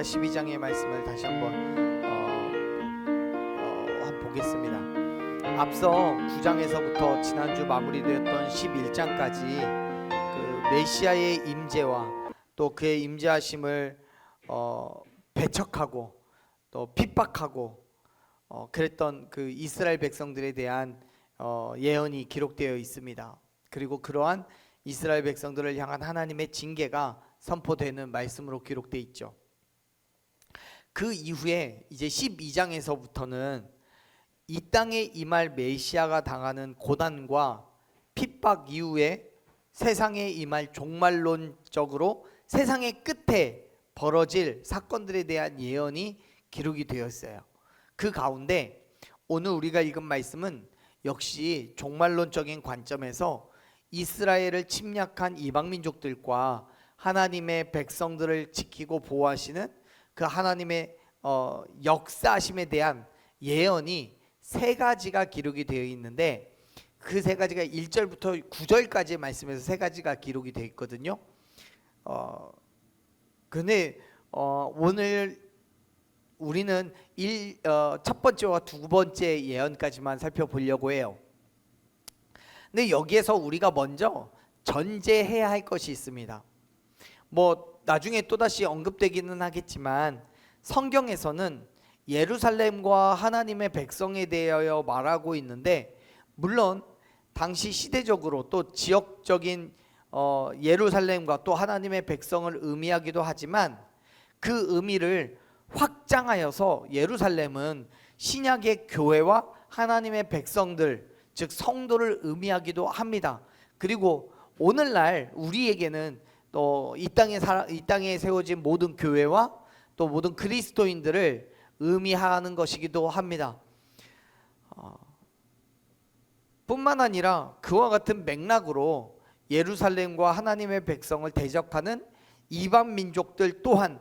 12장의 말씀을 다시 한번 보겠습니다. 앞서 9장에서부터 지난주 마무리되었던 11장까지 그 메시아의 임재와 또 그의 임재하심을 배척하고 또 핍박하고 그랬던 그 이스라엘 백성들에 대한 예언이 기록되어 있습니다. 그리고 그러한 이스라엘 백성들을 향한 하나님의 징계가 선포되는 말씀으로 기록되어 있죠. 그 이후에 이제 12장에서부터는 이 땅에 임할 메시아가 당하는 고난과 핍박 이후에 세상에 임할 종말론적으로 세상의 끝에 벌어질 사건들에 대한 예언이 기록이 되어 있어요. 그 가운데 오늘 우리가 읽은 말씀은 역시 종말론적인 관점에서 이스라엘을 침략한 이방민족들과 하나님의 백성들을 지키고 보호하시는 그 하나님의 역사하심에 대한 예언이 세 가지가 기록이 되어 있는데, 그 세 가지가 1절부터 9절까지의 말씀에서 세 가지가 기록이 되어 있거든요. 근데 오늘 우리는 첫 번째와 두 번째 예언까지만 살펴보려고 해요. 근데 여기에서 우리가 먼저 전제해야 할 것이 있습니다. 나중에 또다시 언급되기는 하겠지만 성경에서는 예루살렘과 하나님의 백성에 대하여 말하고 있는데, 물론 당시 시대적으로 또 지역적인 예루살렘과 또 하나님의 백성을 의미하기도 하지만 그 의미를 확장하여서 예루살렘은 신약의 교회와 하나님의 백성들, 즉 성도를 의미하기도 합니다. 그리고 오늘날 우리에게는 또 이 땅에 세워진 모든 교회와 또 모든 그리스도인들을 의미하는 것이기도 합니다. 뿐만 아니라 그와 같은 맥락으로 예루살렘과 하나님의 백성을 대적하는 이방 민족들 또한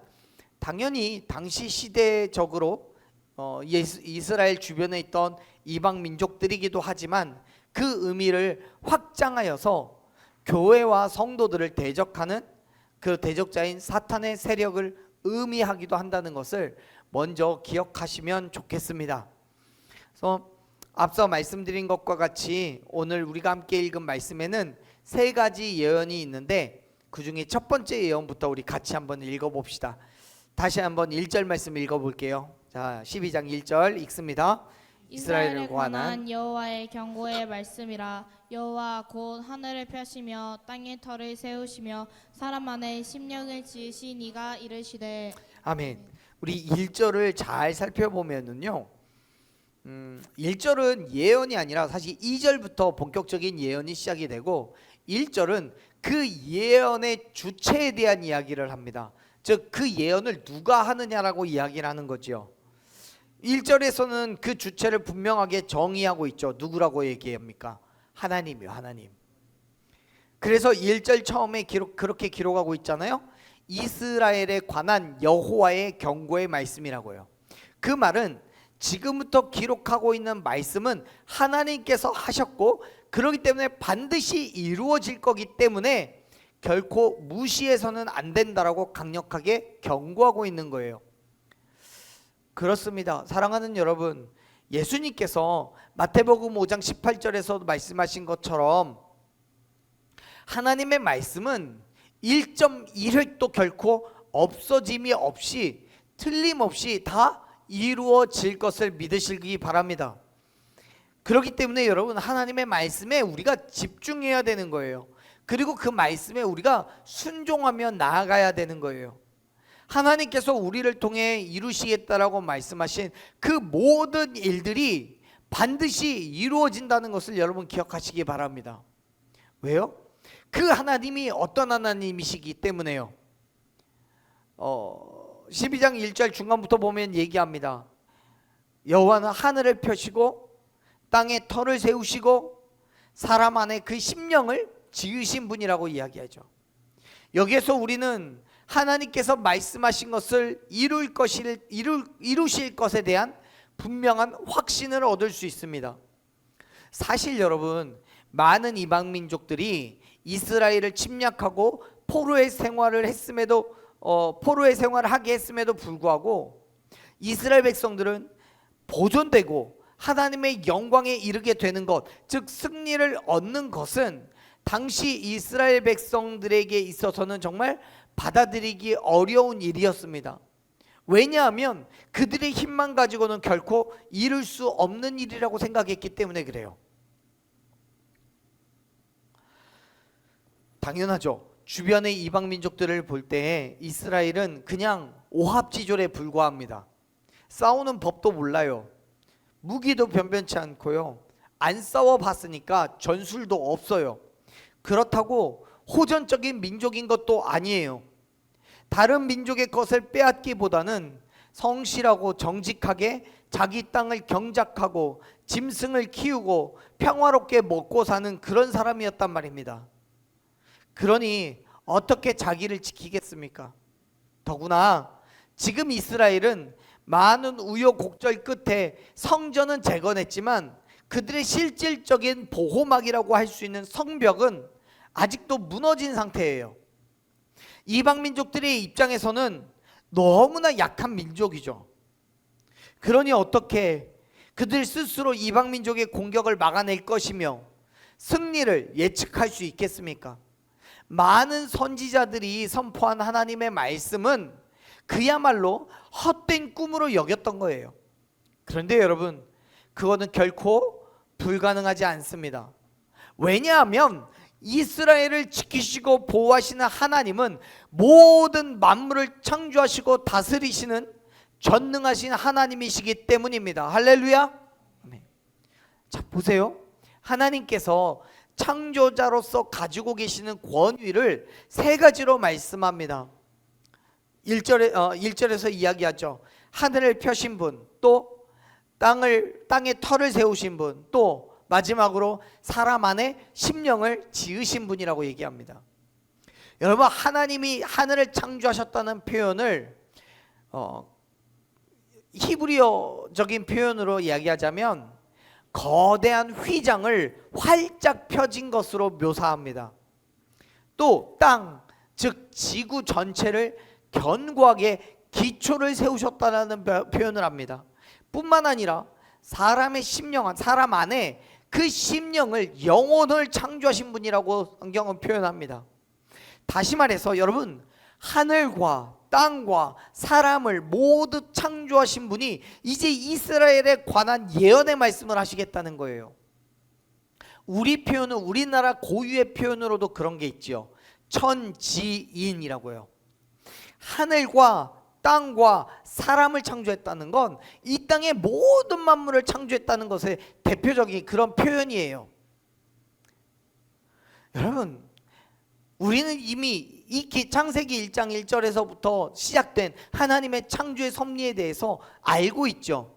당연히 당시 시대적으로 이스라엘 주변에 있던 이방 민족들이기도 하지만 그 의미를 확장하여서 교회와 성도들을 대적하는 그 대적자인 사탄의 세력을 의미하기도 한다는 것을 먼저 기억하시면 좋겠습니다. 그래서 앞서 말씀드린 것과 같이 오늘 우리가 함께 읽은 말씀에는 세 가지 예언이 있는데, 그 중에 첫 번째 예언부터 우리 같이 한번 읽어봅시다. 다시 한번 1절 말씀 읽어볼게요. 자, 12장 1절 읽습니다. 이스라엘에 관한 여호와의 경고의 말씀이라. 여호와 곧 하늘을 펴시며 땅에 터를 세우시며 사람 안에 심령을 지으신 이가 이르시되. 아멘. 우리 1절을 잘 살펴보면은요, 1절은 예언이 아니라 사실 2절부터 본격적인 예언이 시작이 되고, 1절은 그 예언의 주체에 대한 이야기를 합니다. 즉 그 예언을 누가 하느냐라고 이야기를 하는 거죠. 1절에서는 그 주체를 분명하게 정의하고 있죠. 누구라고 얘기합니까? 하나님이요, 하나님. 그래서 1절 처음에 그렇게 기록하고 있잖아요. 이스라엘에 관한 여호와의 경고의 말씀이라고요. 그 말은 지금부터 기록하고 있는 말씀은 하나님께서 하셨고, 그렇기 때문에 반드시 이루어질 거기 때문에 결코 무시해서는 안 된다라고 강력하게 경고하고 있는 거예요. 그렇습니다. 사랑하는 여러분, 예수님께서 마태복음 5장 18절에서 말씀하신 것처럼 하나님의 말씀은 1.1획도 결코 없어짐이 없이 틀림없이 다 이루어질 것을 믿으시기 바랍니다. 그렇기 때문에 여러분, 하나님의 말씀에 우리가 집중해야 되는 거예요. 그리고 그 말씀에 우리가 순종하며 나아가야 되는 거예요. 하나님께서 우리를 통해 이루시겠다라고 말씀하신 그 모든 일들이 반드시 이루어진다는 것을 여러분 기억하시기 바랍니다. 왜요? 그 하나님이 어떤 하나님이시기 때문에요. 12장 1절 중간부터 보면 얘기합니다. 여호와는 하늘을 펴시고 땅에 터를 세우시고 사람 안에 그 심령을 지으신 분이라고 이야기하죠. 여기에서 우리는 하나님께서 말씀하신 것을 이루실 것에 대한 분명한 확신을 얻을 수 있습니다. 사실 여러분, 많은 이방 민족들이 이스라엘을 침략하고 포로의 생활을 했음에도 포로의 생활을 하게 했음에도 불구하고 이스라엘 백성들은 보존되고 하나님의 영광에 이르게 되는 것, 즉 승리를 얻는 것은 당시 이스라엘 백성들에게 있어서는 정말 받아들이기 어려운 일이었습니다. 왜냐하면 그들의 힘만 가지고는 결코 이룰 수 없는 일이라고 생각했기 때문에 그래요. 당연하죠. 주변의 이방 민족들을 볼 때 이스라엘은 그냥 오합지졸에 불과합니다. 싸우는 법도 몰라요. 무기도 변변치 않고요. 안 싸워봤으니까 전술도 없어요. 그렇다고 호전적인 민족인 것도 아니에요. 다른 민족의 것을 빼앗기보다는 성실하고 정직하게 자기 땅을 경작하고 짐승을 키우고 평화롭게 먹고 사는 그런 사람이었단 말입니다. 그러니 어떻게 자기를 지키겠습니까? 더구나 지금 이스라엘은 많은 우여곡절 끝에 성전은 재건했지만 그들의 실질적인 보호막이라고 할 수 있는 성벽은 아직도 무너진 상태예요. 이방 민족들의 입장에서는 너무나 약한 민족이죠. 그러니 어떻게 그들 스스로 이방 민족의 공격을 막아낼 것이며 승리를 예측할 수 있겠습니까? 많은 선지자들이 선포한 하나님의 말씀은 그야말로 헛된 꿈으로 여겼던 거예요. 그런데 여러분, 그거는 결코 불가능하지 않습니다. 왜냐하면 이스라엘을 지키시고 보호하시는 하나님은 모든 만물을 창조하시고 다스리시는 전능하신 하나님이시기 때문입니다. 할렐루야. 아멘. 자, 보세요. 하나님께서 창조자로서 가지고 계시는 권위를 세 가지로 말씀합니다. 1절에서 이야기하죠. 하늘을 펴신 분, 또 땅에 터를 세우신 분, 또 마지막으로 사람 안에 심령을 지으신 분이라고 얘기합니다. 여러분, 하나님이 하늘을 창조하셨다는 표현을 히브리어적인 표현으로 이야기하자면 거대한 휘장을 활짝 펴진 것으로 묘사합니다. 또 땅, 즉 지구 전체를 견고하게 기초를 세우셨다는 표현을 합니다. 뿐만 아니라 사람의 심령, 사람 안에 그 심령을, 영혼을 창조하신 분이라고 성경은 표현합니다. 다시 말해서 여러분, 하늘과 땅과 사람을 모두 창조하신 분이 이제 이스라엘에 관한 예언의 말씀을 하시겠다는 거예요. 우리 표현은 우리나라 고유의 표현으로도 그런 게 있죠. 천지인이라고요. 하늘과 땅과 사람을 창조했다는 건 이 땅의 모든 만물을 창조했다는 것의 대표적인 그런 표현이에요. 여러분, 우리는 이미 이 창세기 1장 1절에서부터 시작된 하나님의 창조의 섭리에 대해서 알고 있죠.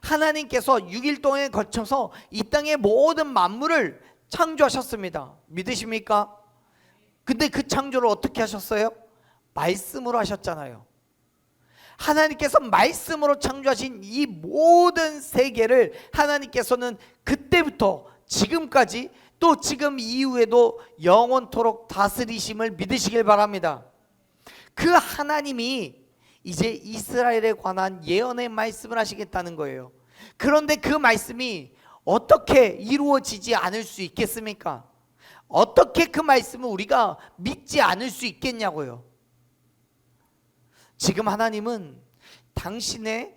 하나님께서 6일 동안에 거쳐서 이 땅의 모든 만물을 창조하셨습니다. 믿으십니까? 근데 그 창조를 어떻게 하셨어요? 말씀으로 하셨잖아요. 하나님께서 말씀으로 창조하신 이 모든 세계를 하나님께서는 그때부터 지금까지 또 지금 이후에도 영원토록 다스리심을 믿으시길 바랍니다. 그 하나님이 이제 이스라엘에 관한 예언의 말씀을 하시겠다는 거예요. 그런데 그 말씀이 어떻게 이루어지지 않을 수 있겠습니까? 어떻게 그 말씀을 우리가 믿지 않을 수 있겠냐고요. 지금 하나님은 당신의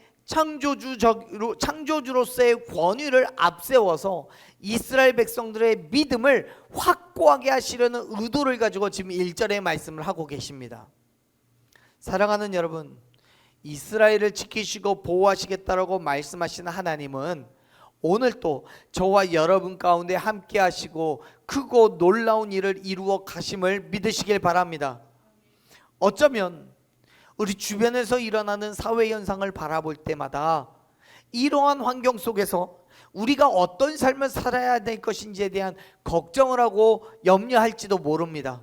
창조주로서의 권위를 앞세워서 이스라엘 백성들의 믿음을 확고하게 하시려는 의도를 가지고 지금 1절의 말씀을 하고 계십니다. 사랑하는 여러분, 이스라엘을 지키시고 보호하시겠다라고 말씀하시는 하나님은 오늘 또 저와 여러분 가운데 함께 하시고 크고 놀라운 일을 이루어 가심을 믿으시길 바랍니다. 어쩌면 우리 주변에서 일어나는 사회 현상을 바라볼 때마다 이러한 환경 속에서 우리가 어떤 삶을 살아야 될 것인지에 대한 걱정을 하고 염려할지도 모릅니다.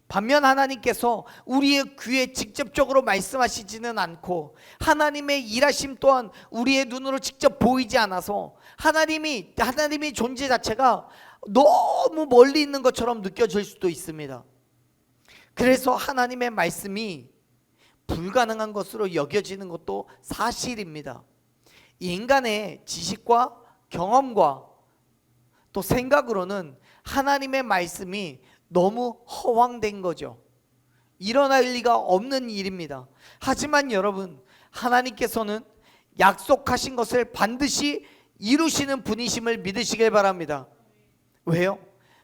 반면 하나님께서 우리의 귀에 직접적으로 말씀하시지는 않고 하나님의 일하심 또한 우리의 눈으로 직접 보이지 않아서 하나님의 존재 자체가 너무 멀리 있는 것처럼 느껴질 수도 있습니다. 그래서 하나님의 말씀이 불가능한 것으로 여겨지는 것도 사실입니다. 인간의 지식과 경험과 또 생각으로는 하나님의 말씀이 너무 허황된 거죠. 일어날 리가 없는 일입니다. 하지만 여러분, 하나님께서는 약속하신 것을 반드시 이루시는 분이심을 믿으시길 바랍니다. 왜요?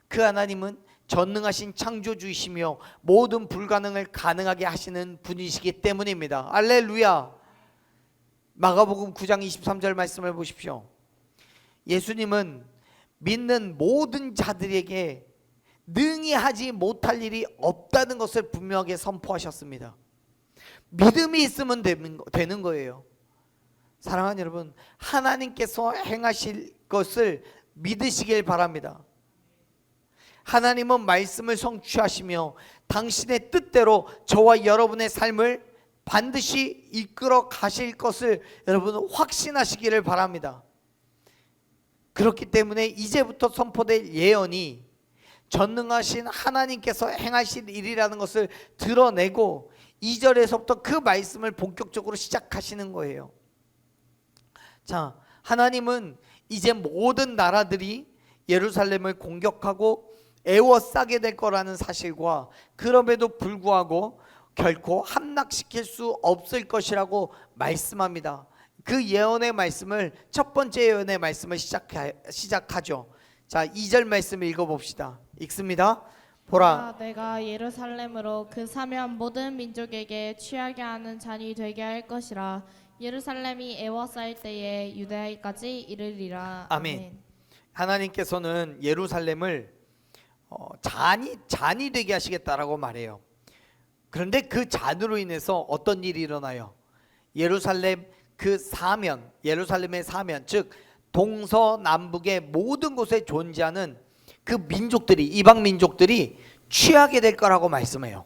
그 하나님은 전능하신 창조주이시며 모든 불가능을 가능하게 하시는 분이시기 때문입니다. 할렐루야. 마가복음 9장 23절 말씀을 보십시오. 예수님은 믿는 모든 자들에게 능히 하지 못할 일이 없다는 것을 분명하게 선포하셨습니다. 믿음이 있으면 되는 거예요. 사랑하는 여러분, 하나님께서 행하실 것을 믿으시길 바랍니다. 하나님은 말씀을 성취하시며 당신의 뜻대로 저와 여러분의 삶을 반드시 이끌어 가실 것을 여러분 확신하시기를 바랍니다. 그렇기 때문에 이제부터 선포될 예언이 전능하신 하나님께서 행하실 일이라는 것을 드러내고 2절에서부터 그 말씀을 본격적으로 시작하시는 거예요. 자, 하나님은 이제 모든 나라들이 예루살렘을 공격하고 애워싸게 될 거라는 사실과 그럼에도 불구하고 결코 함락시킬 수 없을 것이라고 말씀합니다. 그 예언의 말씀을 첫 번째 예언의 말씀을 시작하죠. 자, 2절 말씀을 읽어봅시다. 읽습니다. 보라, 내가 예루살렘으로 그 사면 모든 민족에게 취하게 하는 잔이 되게 할 것이라. 예루살렘이 애워싸일 때에 유대까지 이르리라. 아멘. 하나님께서는 예루살렘을 잔이 되게 하시겠다라고 말해요. 그런데 그 잔으로 인해서 어떤 일이 일어나요? 예루살렘 그 사면, 예루살렘의 사면, 즉 동서남북의 모든 곳에 존재하는 그 민족들이, 이방 민족들이 취하게 될 거라고 말씀해요.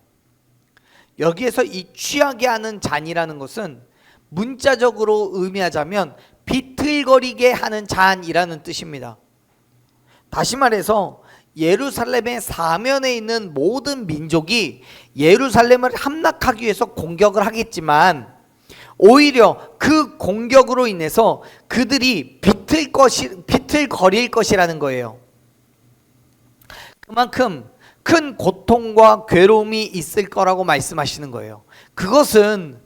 여기에서 이 취하게 하는 잔이라는 것은 문자적으로 의미하자면 비틀거리게 하는 잔이라는 뜻입니다. 다시 말해서 예루살렘의 사면에 있는 모든 민족이 예루살렘을 함락하기 위해서 공격을 하겠지만 오히려 그 공격으로 인해서 그들이 비틀거릴 것이라는 거예요. 그만큼 큰 고통과 괴로움이 있을 거라고 말씀하시는 거예요. 그것은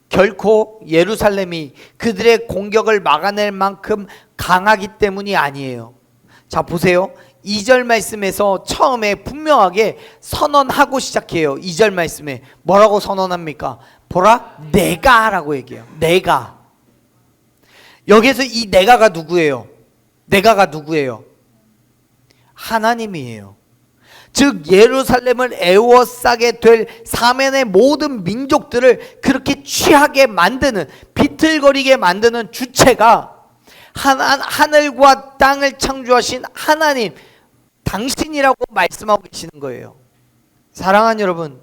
결코 예루살렘이 그들의 공격을 막아낼 만큼 강하기 때문이 아니에요. 자, 보세요. 2절 말씀에서 처음에 분명하게 선언하고 시작해요. 2절 말씀에 뭐라고 선언합니까? 보라, 내가 라고 얘기해요. 내가. 여기에서 이 내가가 누구예요? 내가가 누구예요? 하나님이에요. 즉 예루살렘을 애워싸게 될 사면의 모든 민족들을 그렇게 취하게 만드는, 비틀거리게 만드는 주체가 하늘과 땅을 창조하신 하나님, 당신이라고 말씀하고 계시는 거예요. 사랑하는 여러분,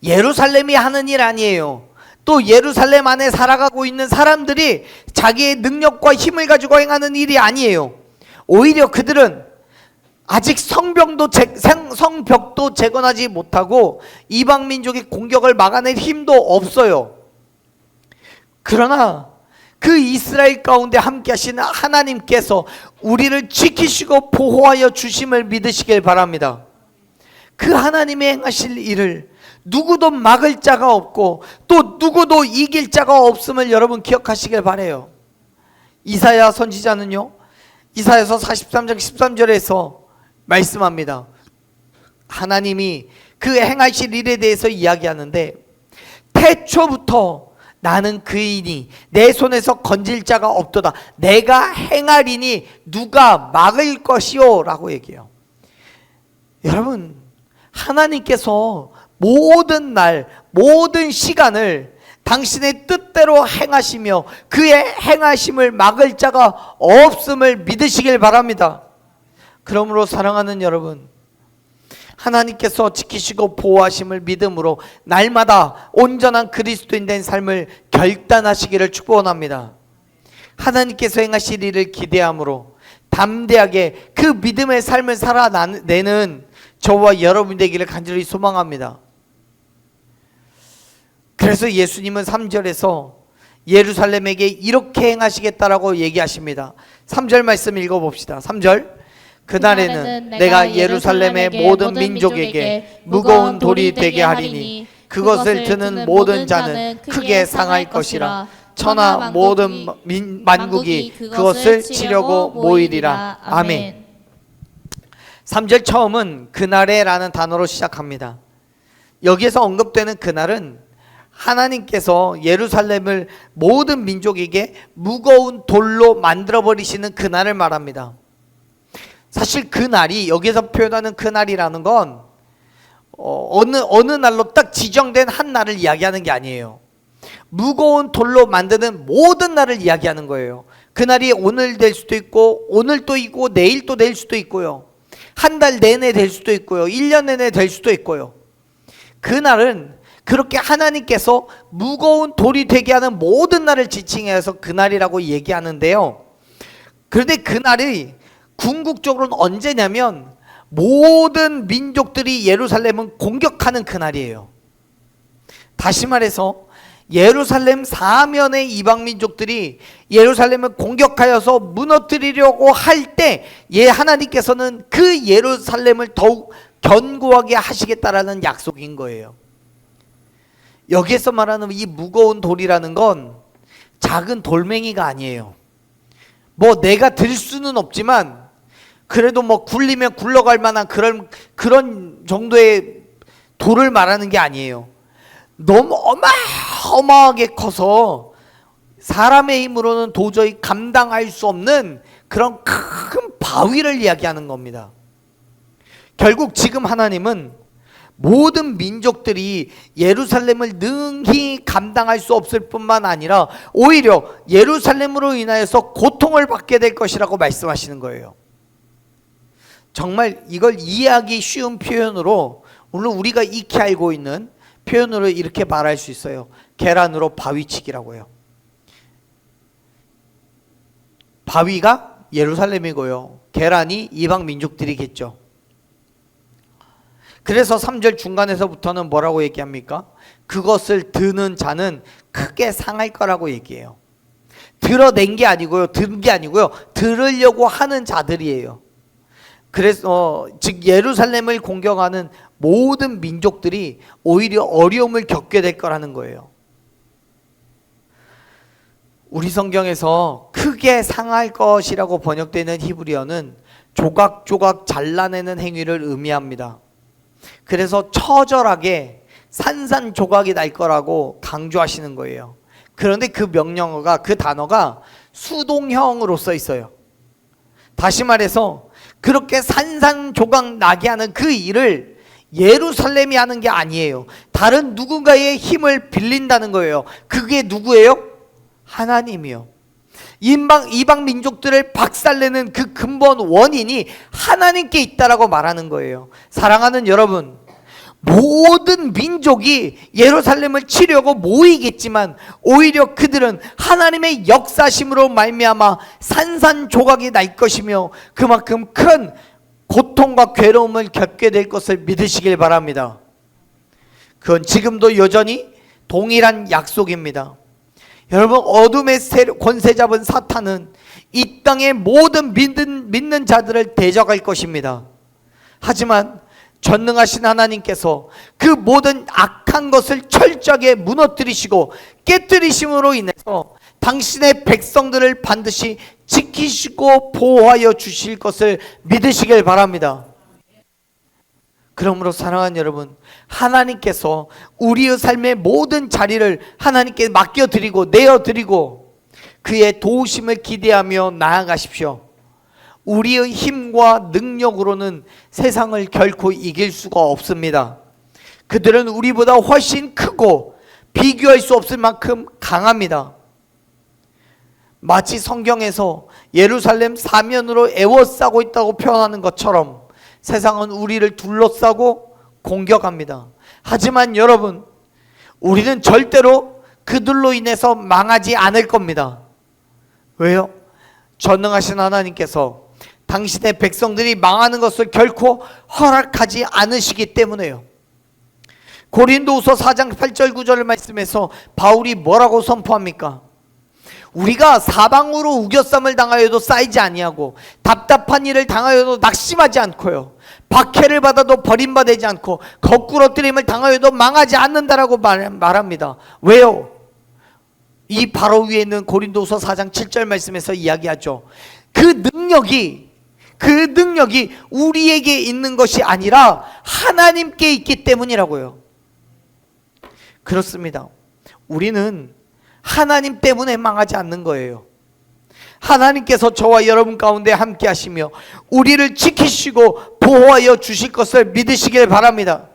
예루살렘이 하는 일 아니에요. 또 예루살렘 안에 살아가고 있는 사람들이 자기의 능력과 힘을 가지고 행하는 일이 아니에요. 오히려 그들은 아직 성벽도 재건하지 못하고 이방 민족의 공격을 막아낼 힘도 없어요. 그러나 그 이스라엘 가운데 함께 하시는 하나님께서 우리를 지키시고 보호하여 주심을 믿으시길 바랍니다. 그 하나님이 행하실 일을 누구도 막을 자가 없고 또 누구도 이길 자가 없음을 여러분 기억하시길 바라요. 이사야 선지자는요, 이사야서 43장 13절에서 말씀합니다. 하나님이 그 행하실 일에 대해서 이야기하는데, 태초부터 나는 그이니 내 손에서 건질 자가 없도다. 내가 행하리니 누가 막을 것이요 라고 얘기해요. 여러분, 하나님께서 모든 날 모든 시간을 당신의 뜻대로 행하시며 그의 행하심을 막을 자가 없음을 믿으시길 바랍니다. 그러므로 사랑하는 여러분, 하나님께서 지키시고 보호하심을 믿음으로 날마다 온전한 그리스도인 된 삶을 결단하시기를 축원합니다. 하나님께서 행하실 일을 기대함으로 담대하게 그 믿음의 삶을 살아내는 저와 여러분 되기를 간절히 소망합니다. 그래서 예수님은 3절에서 예루살렘에게 이렇게 행하시겠다라고 얘기하십니다. 3절 말씀 읽어봅시다. 3절. 그날에는 내가 예루살렘의 모든 민족에게 무거운 돌이 되게 하리니 그것을 드는 모든 자는 크게 상할 것이라. 천하 모든 만국이 그것을 치려고 모이리라. 아멘. 3절 처음은 그날에라는 단어로 시작합니다. 여기에서 언급되는 그날은 하나님께서 예루살렘을 모든 민족에게 무거운 돌로 만들어버리시는 그날을 말합니다. 사실 그날이, 여기에서 표현하는 그날이라는 건 어느 날로 딱 지정된 한 날을 이야기하는 게 아니에요. 무거운 돌로 만드는 모든 날을 이야기하는 거예요. 그날이 오늘 될 수도 있고 오늘 또 있고 내일 또 될 수도 있고요. 한 달 내내 될 수도 있고요. 1년 내내 될 수도 있고요. 그날은 그렇게 하나님께서 무거운 돌이 되게 하는 모든 날을 지칭해서 그날이라고 얘기하는데요. 그런데 그날이 궁극적으로는 언제냐면 모든 민족들이 예루살렘을 공격하는 그날이에요. 다시 말해서 예루살렘 사면의 이방 민족들이 예루살렘을 공격하여서 무너뜨리려고 할 때 하나님께서는 그 예루살렘을 더욱 견고하게 하시겠다라는 약속인 거예요. 여기에서 말하는 이 무거운 돌이라는 건 작은 돌멩이가 아니에요. 뭐 내가 들 수는 없지만 그래도 뭐 굴리면 굴러갈 만한 그런 정도의 돌을 말하는 게 아니에요. 너무 어마어마하게 커서 사람의 힘으로는 도저히 감당할 수 없는 그런 큰 바위를 이야기하는 겁니다. 결국 지금 하나님은 모든 민족들이 예루살렘을 능히 감당할 수 없을 뿐만 아니라 오히려 예루살렘으로 인하여서 고통을 받게 될 것이라고 말씀하시는 거예요. 정말 이걸 이해하기 쉬운 표현으로, 물론 우리가 익히 알고 있는 표현으로 이렇게 말할 수 있어요. 계란으로 바위치기라고요. 바위가 예루살렘이고요, 계란이 이방 민족들이겠죠. 그래서 3절 중간에서부터는 뭐라고 얘기합니까? 그것을 드는 자는 크게 상할 거라고 얘기해요. 드러낸 게 아니고요, 든 게 아니고요, 들으려고 하는 자들이에요. 그래서 즉 예루살렘을 공격하는 모든 민족들이 오히려 어려움을 겪게 될 거라는 거예요. 우리 성경에서 크게 상할 것이라고 번역되는 히브리어는 조각조각 잘라내는 행위를 의미합니다. 그래서 처절하게 산산조각이 날 거라고 강조하시는 거예요. 그런데 그 명령어가, 그 단어가 수동형으로 써 있어요. 다시 말해서 그렇게 산산조각 나게 하는 그 일을 예루살렘이 하는 게 아니에요. 다른 누군가의 힘을 빌린다는 거예요. 그게 누구예요? 하나님이요. 이방 민족들을 박살내는 그 근본 원인이 하나님께 있다라고 말하는 거예요. 사랑하는 여러분, 모든 민족이 예루살렘을 치려고 모이겠지만 오히려 그들은 하나님의 역사심으로 말미암아 산산조각이 날 것이며 그만큼 큰 고통과 괴로움을 겪게 될 것을 믿으시길 바랍니다. 그건 지금도 여전히 동일한 약속입니다. 여러분, 어둠의 권세 잡은 사탄은 이 땅의 모든 믿는 자들을 대적할 것입니다. 하지만 전능하신 하나님께서 그 모든 악한 것을 철저하게 무너뜨리시고 깨뜨리심으로 인해서 당신의 백성들을 반드시 지키시고 보호하여 주실 것을 믿으시길 바랍니다. 그러므로 사랑하는 여러분, 하나님께서 우리의 삶의 모든 자리를 하나님께 맡겨드리고 내어드리고 그의 도우심을 기대하며 나아가십시오. 우리의 힘과 능력으로는 세상을 결코 이길 수가 없습니다. 그들은 우리보다 훨씬 크고 비교할 수 없을 만큼 강합니다. 마치 성경에서 예루살렘 사면으로 에워싸고 있다고 표현하는 것처럼 세상은 우리를 둘러싸고 공격합니다. 하지만 여러분, 우리는 절대로 그들로 인해서 망하지 않을 겁니다. 왜요? 전능하신 하나님께서 당신의 백성들이 망하는 것을 결코 허락하지 않으시기 때문에요. 고린도후서 4장 8절 9절 말씀에서 바울이 뭐라고 선포합니까? 우리가 사방으로 우겨쌈을 당하여도 쌓이지 아니하고 답답한 일을 당하여도 낙심하지 않고요, 박해를 받아도 버림받지 않고 거꾸러뜨림을 당하여도 망하지 않는다라고 말합니다. 왜요? 이 바로 위에 있는 고린도후서 4장 7절 말씀에서 이야기하죠. 그 능력이 우리에게 있는 것이 아니라 하나님께 있기 때문이라고요. 그렇습니다. 우리는 하나님 때문에 망하지 않는 거예요. 하나님께서 저와 여러분 가운데 함께 하시며 우리를 지키시고 보호하여 주실 것을 믿으시길 바랍니다.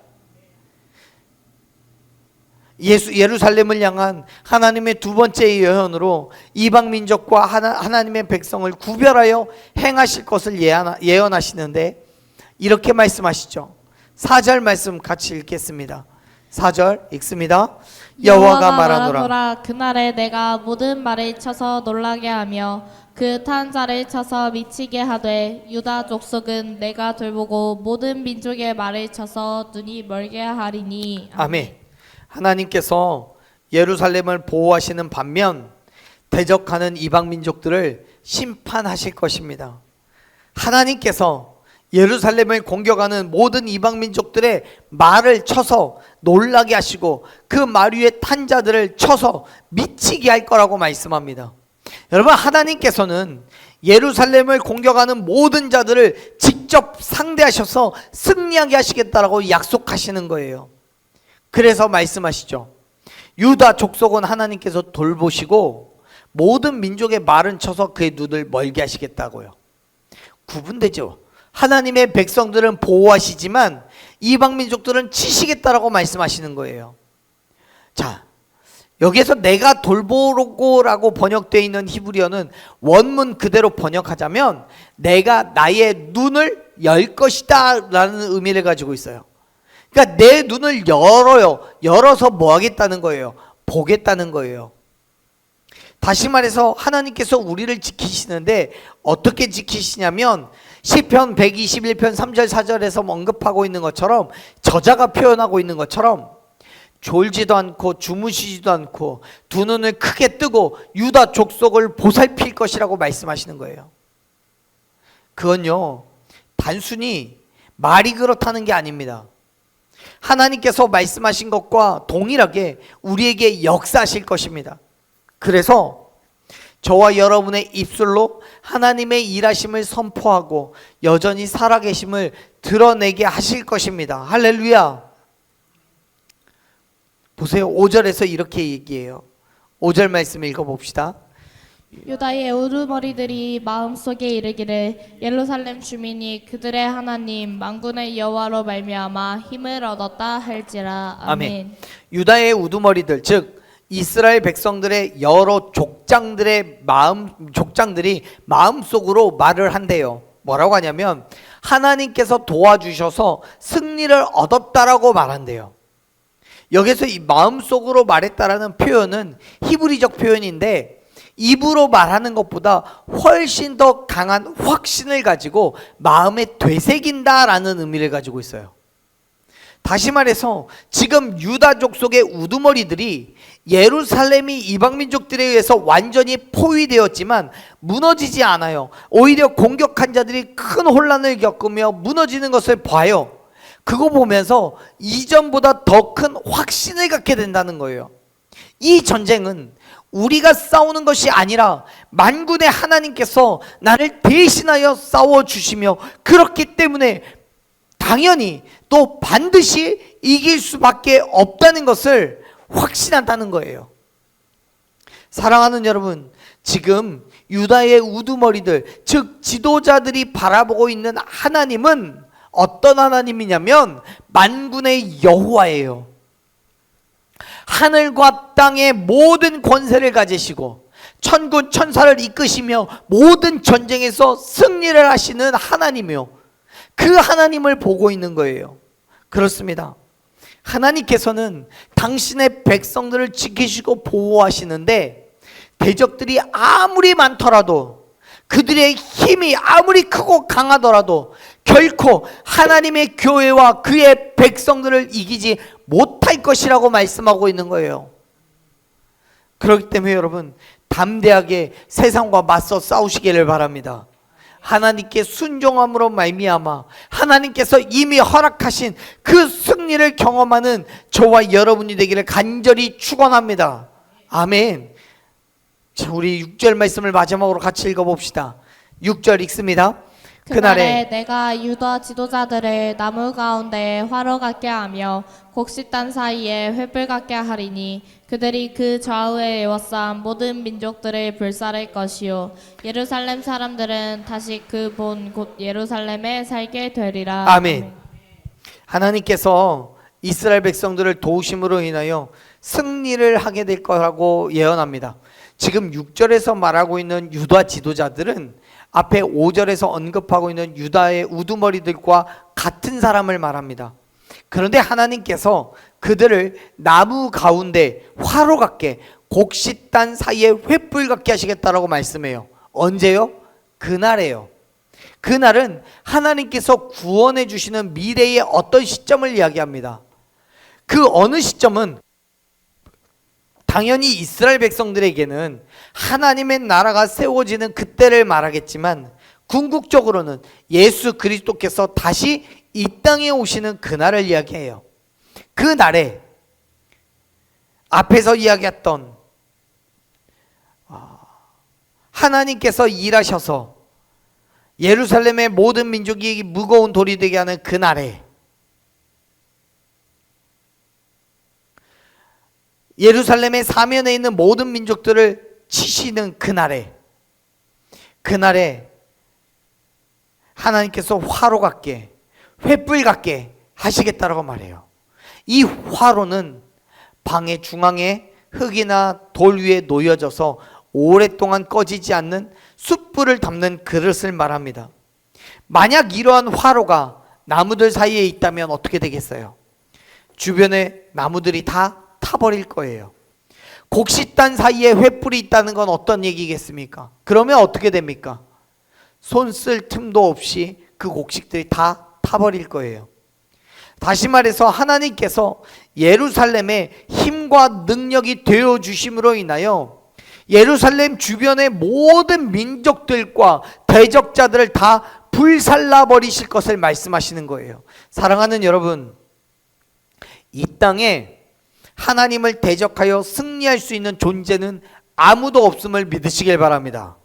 예루살렘을 향한 하나님의 두 번째 예언으로 이방 민족과 하나님의 백성을 구별하여 행하실 것을 예언하시는데 이렇게 말씀하시죠. 4절 말씀 같이 읽겠습니다. 4절 읽습니다. 여호와가 말하노라. 그날에 내가 모든 말을 쳐서 놀라게 하며 그 탄 자를 쳐서 미치게 하되 유다 족속은 내가 돌보고 모든 민족의 말을 쳐서 눈이 멀게 하리니. 아멘. 하나님께서 예루살렘을 보호하시는 반면 대적하는 이방 민족들을 심판하실 것입니다. 하나님께서 예루살렘을 공격하는 모든 이방 민족들의 말을 쳐서 놀라게 하시고 그 말 위에 탄 자들을 쳐서 미치게 할 거라고 말씀합니다. 여러분, 하나님께서는 예루살렘을 공격하는 모든 자들을 직접 상대하셔서 승리하게 하시겠다라고 약속하시는 거예요. 그래서 말씀하시죠. 유다 족속은 하나님께서 돌보시고 모든 민족의 말은 쳐서 그의 눈을 멀게 하시겠다고요. 구분되죠. 하나님의 백성들은 보호하시지만 이방 민족들은 치시겠다라고 말씀하시는 거예요. 자, 여기에서 내가 돌보고라고 번역되어 있는 히브리어는 원문 그대로 번역하자면 내가 나의 눈을 열 것이다 라는 의미를 가지고 있어요. 그러니까 내 눈을 열어서 뭐 하겠다는 거예요? 보겠다는 거예요. 다시 말해서 하나님께서 우리를 지키시는데 어떻게 지키시냐면 시편 121편 3절 4절에서 언급하고 있는 것처럼, 저자가 표현하고 있는 것처럼 졸지도 않고 주무시지도 않고 두 눈을 크게 뜨고 유다 족속을 보살필 것이라고 말씀하시는 거예요. 그건요, 단순히 말이 그렇다는 게 아닙니다. 하나님께서 말씀하신 것과 동일하게 우리에게 역사하실 것입니다. 그래서 저와 여러분의 입술로 하나님의 일하심을 선포하고 여전히 살아계심을 드러내게 하실 것입니다. 할렐루야. 보세요. 5절에서 이렇게 얘기해요. 5절 말씀 읽어봅시다. 유다의 우두머리들이 마음속에 이르기를 예루살렘 주민이 그들의 하나님 만군의 여호와로 말미암아 힘을 얻었다 할지라. 아멘. 유다의 우두머리들, 즉 이스라엘 백성들의 여러 족장들이 마음속으로 말을 한대요. 뭐라고 하냐면 하나님께서 도와주셔서 승리를 얻었다라고 말한대요. 여기서 이 마음속으로 말했다라는 표현은 히브리적 표현인데 입으로 말하는 것보다 훨씬 더 강한 확신을 가지고 마음에 되새긴다라는 의미를 가지고 있어요. 다시 말해서 지금 유다 족속의 우두머리들이 예루살렘이 이방 민족들에 의해서 완전히 포위되었지만 무너지지 않아요. 오히려 공격한 자들이 큰 혼란을 겪으며 무너지는 것을 봐요. 그거 보면서 이전보다 더 큰 확신을 갖게 된다는 거예요. 이 전쟁은 우리가 싸우는 것이 아니라 만군의 하나님께서 나를 대신하여 싸워주시며 그렇기 때문에 당연히 또 반드시 이길 수밖에 없다는 것을 확신한다는 거예요. 사랑하는 여러분, 지금 유다의 우두머리들, 즉 지도자들이 바라보고 있는 하나님은 어떤 하나님이냐면 만군의 여호와예요. 하늘과 땅의 모든 권세를 가지시고 천군 천사를 이끄시며 모든 전쟁에서 승리를 하시는 하나님이요, 그 하나님을 보고 있는 거예요. 그렇습니다. 하나님께서는 당신의 백성들을 지키시고 보호하시는데 대적들이 아무리 많더라도 그들의 힘이 아무리 크고 강하더라도 결코 하나님의 교회와 그의 백성들을 이기지 못할 것이라고 말씀하고 있는 거예요. 그렇기 때문에 여러분, 담대하게 세상과 맞서 싸우시기를 바랍니다. 하나님께 순종함으로 말미암아 하나님께서 이미 허락하신 그 승리를 경험하는 저와 여러분이 되기를 간절히 축원합니다. 아멘. 자, 우리 6절 말씀을 마지막으로 같이 읽어봅시다. 6절 읽습니다. 그날에 내가 유다 지도자들을 나무 가운데 화로 같게 하며 곡식단 사이에 횃불 같게 하리니 그들이 그 좌우에 에워싼 모든 민족들을 불살할 것이요 예루살렘 사람들은 다시 그 본 곳 예루살렘에 살게 되리라. 아멘. 하나님께서 이스라엘 백성들을 도우심으로 인하여 승리를 하게 될 거라고 예언합니다. 지금 6절에서 말하고 있는 유다 지도자들은 앞에 5절에서 언급하고 있는 유다의 우두머리들과 같은 사람을 말합니다. 그런데 하나님께서 그들을 나무 가운데 화로 같게 곡식단 사이에 횃불 같게 하시겠다라고 말씀해요. 언제요? 그날에요. 그날은 하나님께서 구원해 주시는 미래의 어떤 시점을 이야기합니다. 그 어느 시점은 당연히 이스라엘 백성들에게는 하나님의 나라가 세워지는 그때를 말하겠지만 궁극적으로는 예수 그리스도께서 다시 이 땅에 오시는 그날을 이야기해요. 그 날에 앞에서 이야기했던 하나님께서 일하셔서 예루살렘의 모든 민족이 무거운 돌이 되게 하는 그 날에 예루살렘의 사면에 있는 모든 민족들을 치시는 그날에 하나님께서 화로 같게 횃불 같게 하시겠다라고 말해요. 이 화로는 방의 중앙에 흙이나 돌 위에 놓여져서 오랫동안 꺼지지 않는 숯불을 담는 그릇을 말합니다. 만약 이러한 화로가 나무들 사이에 있다면 어떻게 되겠어요? 주변에 나무들이 다 타버릴 거예요. 곡식단 사이에 횃불이 있다는 건 어떤 얘기겠습니까? 그러면 어떻게 됩니까? 손 쓸 틈도 없이 그 곡식들이 다 타버릴 거예요. 다시 말해서 하나님께서 예루살렘의 힘과 능력이 되어 주심으로 인하여 예루살렘 주변의 모든 민족들과 대적자들을 다 불살라 버리실 것을 말씀하시는 거예요. 사랑하는 여러분, 이 땅에 하나님을 대적하여 승리할 수 있는 존재는 아무도 없음을 믿으시길 바랍니다.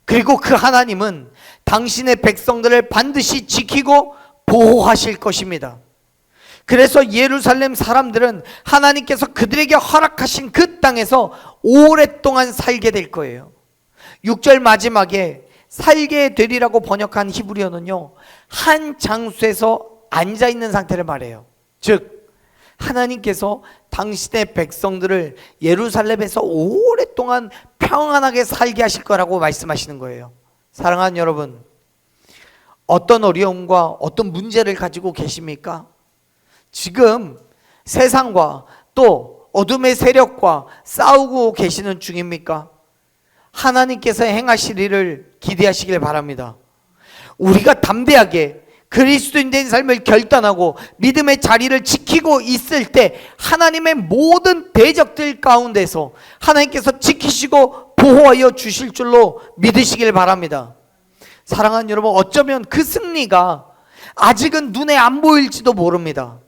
그리고 그 하나님은 당신의 백성들을 반드시 지키고 보호하실 것입니다. 그래서 예루살렘 사람들은 하나님께서 그들에게 허락하신 그 땅에서 오랫동안 살게 될 거예요. 6절 마지막에 살게 되리라고 번역한 히브리어는요, 한 장소에서 앉아 있는 상태를 말해요. 즉 하나님께서 당신의 백성들을 예루살렘에서 오랫동안 평안하게 살게 하실 거라고 말씀하시는 거예요. 사랑하는 여러분, 어떤 어려움과 어떤 문제를 가지고 계십니까? 지금 세상과 또 어둠의 세력과 싸우고 계시는 중입니까? 하나님께서 행하실 일을 기대하시길 바랍니다. 우리가 담대하게 그리스도인 된 삶을 결단하고 믿음의 자리를 지키고 있을 때 하나님의 모든 대적들 가운데서 하나님께서 지키시고 보호하여 주실 줄로 믿으시길 바랍니다. 사랑하는 여러분, 어쩌면 그 승리가 아직은 눈에 안 보일지도 모릅니다.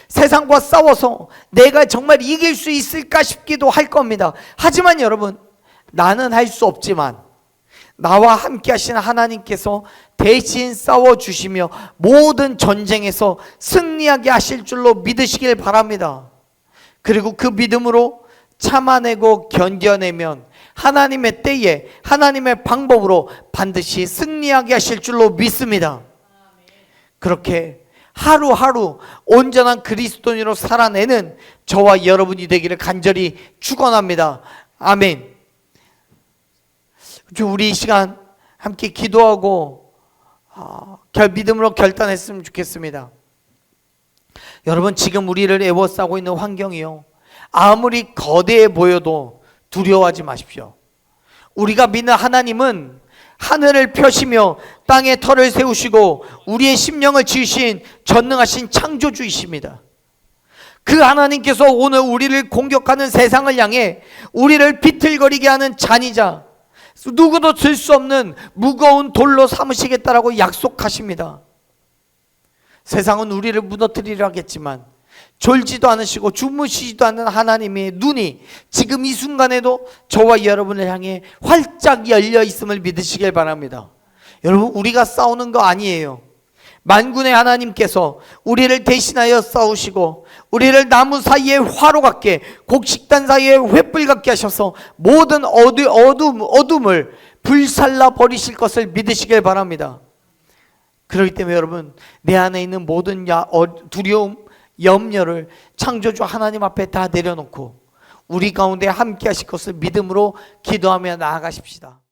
세상과 싸워서 내가 정말 이길 수 있을까 싶기도 할 겁니다. 하지만 여러분, 나는 할 수 없지만 나와 함께 하신 하나님께서 대신 싸워주시며 모든 전쟁에서 승리하게 하실 줄로 믿으시길 바랍니다. 그리고 그 믿음으로 참아내고 견뎌내면 하나님의 때에 하나님의 방법으로 반드시 승리하게 하실 줄로 믿습니다. 그렇게 하루하루 온전한 그리스도인으로 살아내는 저와 여러분이 되기를 간절히 축원합니다. 아멘. 우리 이 시간 함께 기도하고 믿음으로 결단했으면 좋겠습니다. 여러분, 지금 우리를 애워싸고 있는 환경이요, 아무리 거대해 보여도 두려워하지 마십시오. 우리가 믿는 하나님은 하늘을 펴시며 땅에 터를 세우시고 우리의 심령을 지으신 전능하신 창조주이십니다. 그 하나님께서 오늘 우리를 공격하는 세상을 향해 우리를 비틀거리게 하는 잔이자 누구도 들 수 없는 무거운 돌로 삼으시겠다라고 약속하십니다. 세상은 우리를 무너뜨리려 하겠지만 졸지도 않으시고 주무시지도 않는 하나님의 눈이 지금 이 순간에도 저와 여러분을 향해 활짝 열려 있음을 믿으시길 바랍니다. 여러분, 우리가 싸우는 거 아니에요. 만군의 하나님께서 우리를 대신하여 싸우시고 우리를 나무 사이에 화로 같게, 곡식단 사이에 횃불 같게 하셔서 모든 어둠을 불살라 버리실 것을 믿으시길 바랍니다. 그렇기 때문에 여러분, 내 안에 있는 모든 두려움, 염려를 창조주 하나님 앞에 다 내려놓고 우리 가운데 함께 하실 것을 믿음으로 기도하며 나아가십시다.